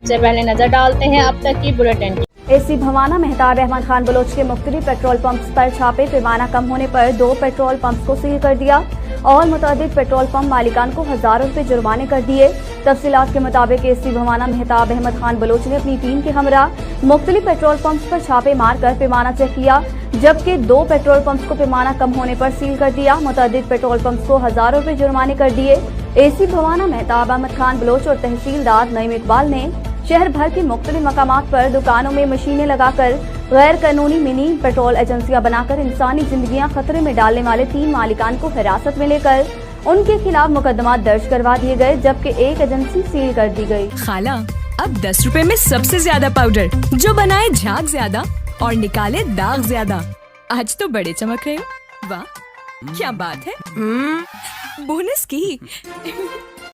सबसे पहले नजर डालते हैं अब तक की बुलेटिन की। एसी भवाना मेहताब अहमद खान बलोच के मुख्तलिफ पेट्रोल पंप्स पर छापे। पैमाना कम होने पर 2 पेट्रोल पंप्स को सील कर दिया और मुतअद्दिद पेट्रोल पंप मालिकान को हजारों रुपए जुर्माने कर दिए। तफसीलात के मुताबिक एसी भवाना मेहताब अहमद खान बलोच ने अपनी टीम के हमरा मुख्तलिफ पेट्रोल पंप्स पर छापे मारकर पैमाना चेक किया, जबकि 2 पेट्रोल पंप्स को पैमाना कम होने पर सील कर दिया। मुतअद्दिद पेट्रोल पंप्स को हजारों रुपए जुर्माने कर दिए। एसी भवाना मेहताब अहमद खान बलोच और तहसीलदार नईम इकबाल ने शहर भर के मुख्तलिफ मकामात पर दुकानों में मशीनें लगाकर गैर कानूनी मिनी पेट्रोल एजेंसियां बनाकर इंसानी जिंदगियां खतरे में डालने वाले 3 मालिकान को हिरासत में लेकर उनके खिलाफ मुकदमा दर्ज करवा दिए गए, जबकि एक एजेंसी सील कर दी गई। खाला, अब 10 रुपए में सबसे ज्यादा पाउडर जो बनाए झाग ज्यादा और निकाले दाग ज्यादा। आज तो बड़े चमक रहे हो। वाह क्या बात है। बोनस की